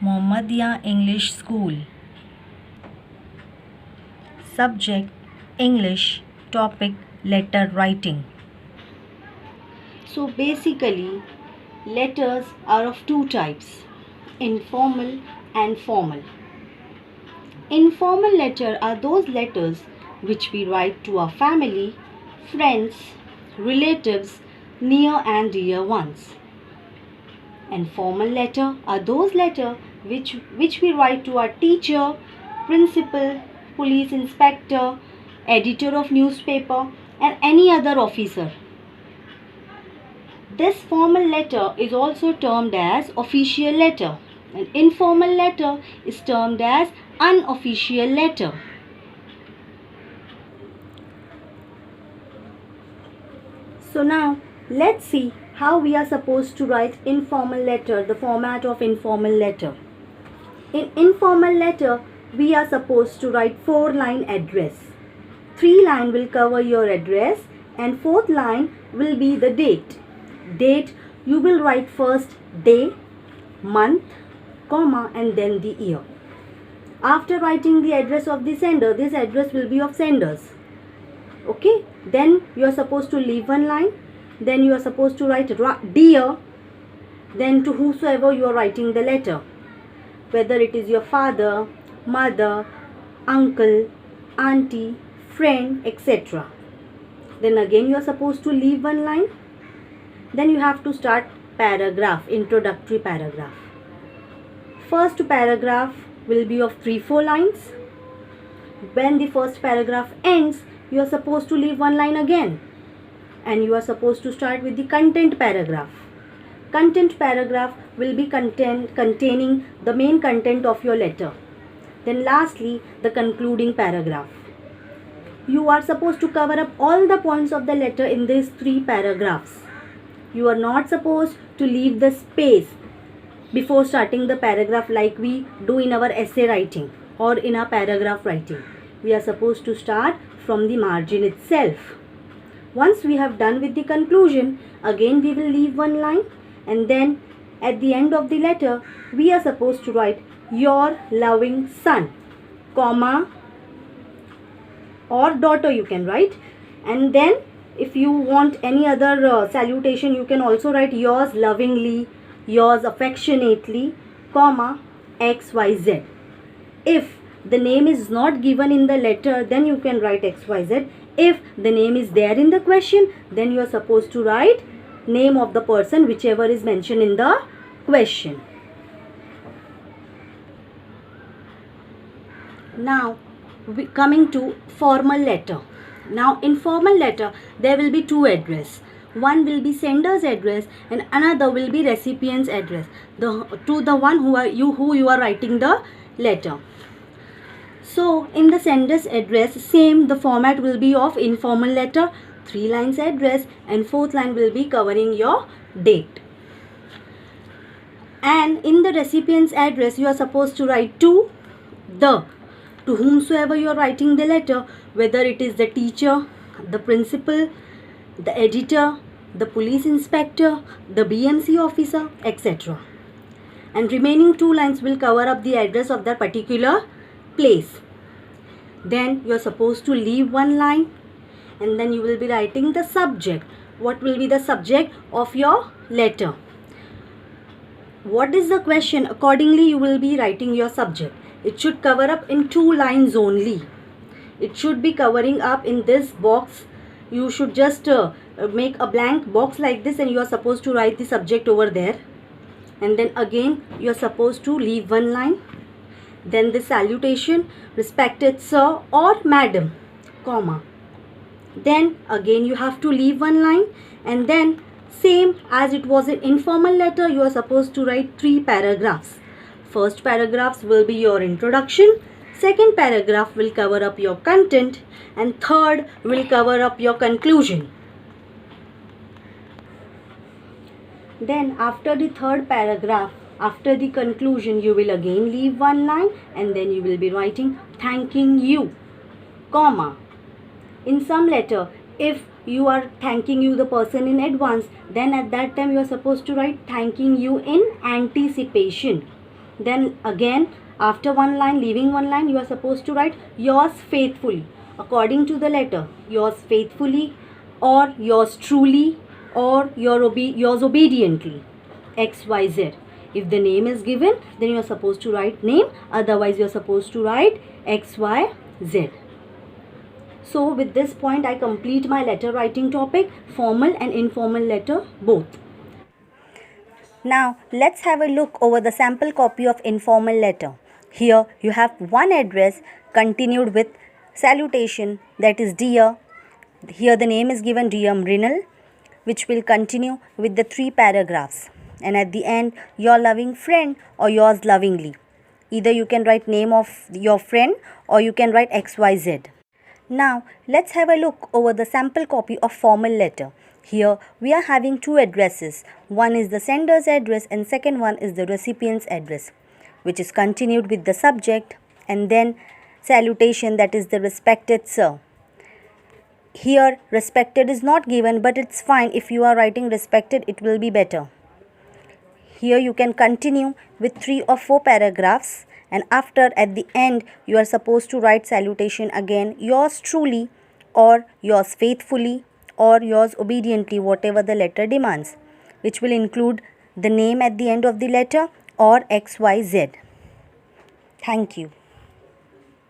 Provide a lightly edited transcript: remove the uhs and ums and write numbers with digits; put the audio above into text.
Mohammedia English School. Subject English. Topic letter writing. So basically, letters are of two types, informal and formal. Informal letters are those letters which we write to our family, friends, relatives, near and dear ones. And formal letters are those letters which we write to our teacher, principal, police inspector, editor of newspaper and any other officer. This formal letter is also termed as official letter. An informal letter is termed as unofficial letter. So now let's see how we are supposed to write informal letter, the format of informal letter. In informal letter, we are supposed to write 4-line address. 3 line will cover your address and 4th line will be the date. Date, you will write first day, month, comma and then the year. After writing the address of the sender, this address will be of senders. Okay, then you are supposed to leave 1 line. Then you are supposed to write dear, then to whosoever you are writing the letter, whether it is your father, mother, uncle, auntie, friend, etc. Then again you are supposed to leave 1 line. Then you have to start paragraph, introductory paragraph. First paragraph will be of 3-4 lines. When the first paragraph ends, you are supposed to leave 1 line again. And you are supposed to start with the content paragraph. Content paragraph will be containing the main content of your letter. Then lastly, the concluding paragraph. You are supposed to cover up all the points of the letter in these 3 paragraphs. You are not supposed to leave the space before starting the paragraph like we do in our essay writing or in our paragraph writing. We are supposed to start from the margin itself. Once we have done with the conclusion, again we will leave 1 line and then at the end of the letter, we are supposed to write your loving son, comma or daughter you can write, and then if you want any other salutation, you can also write yours lovingly, yours affectionately, comma XYZ. If the name is not given in the letter, then you can write XYZ. If the name is there in the question, then you are supposed to write name of the person whichever is mentioned in the question. Now coming to formal letter. Now in formal letter, there will be 2 address. One will be sender's address and another will be recipient's address. To the one who you are writing the letter. So in the sender's address, same the format will be of informal letter, 3 lines address and 4th line will be covering your date. And in the recipient's address, you are supposed to write to whomsoever you are writing the letter, whether it is the teacher, the principal, the editor, the police inspector, the BMC officer, etc. And remaining 2 lines will cover up the address of that particular place. Then you are supposed to leave 1 line and then you will be writing the subject. What will be the subject of your letter? What is the question? Accordingly, you will be writing your subject. It should cover up in 2 lines only. It should be covering up in this box. You should just make a blank box like this and you are supposed to write the subject over there. And then again, you are supposed to leave 1 line. Then the salutation, respected sir or madam, comma. Then again you have to leave 1 line and then same as it was an informal letter, you are supposed to write 3 paragraphs. First paragraphs will be your introduction, second paragraph will cover up your content and third will cover up your conclusion. Then after the third paragraph, after the conclusion, you will again leave 1 line and then you will be writing thanking you, comma. In some letter, if you are thanking you the person in advance, then at that time you are supposed to write thanking you in anticipation. Then again, after one line, leaving one line, you are supposed to write yours faithfully. According to the letter, yours faithfully, or yours truly, or yours obediently. XYZ. If the name is given, then you are supposed to write name. Otherwise, you are supposed to write XYZ. So with this point, I complete my letter writing topic, formal and informal letter both. Now let's have a look over the sample copy of informal letter. Here you have one address continued with salutation, that is dear. Here the name is given Dear Mrinal, which will continue with the 3 paragraphs. And at the end, your loving friend or yours lovingly. Either you can write name of your friend or you can write XYZ. Now let's have a look over the sample copy of formal letter. Here we are having 2 addresses. One is the sender's address and second one is the recipient's address, which is continued with the subject and then salutation, that is the respected sir. Here respected is not given, but it's fine. If you are writing respected, it will be better. Here you can continue with 3 or 4 paragraphs, and after, at the end, you are supposed to write salutation again, yours truly or yours faithfully or yours obediently, whatever the letter demands, which will include the name at the end of the letter or XYZ. Thank you.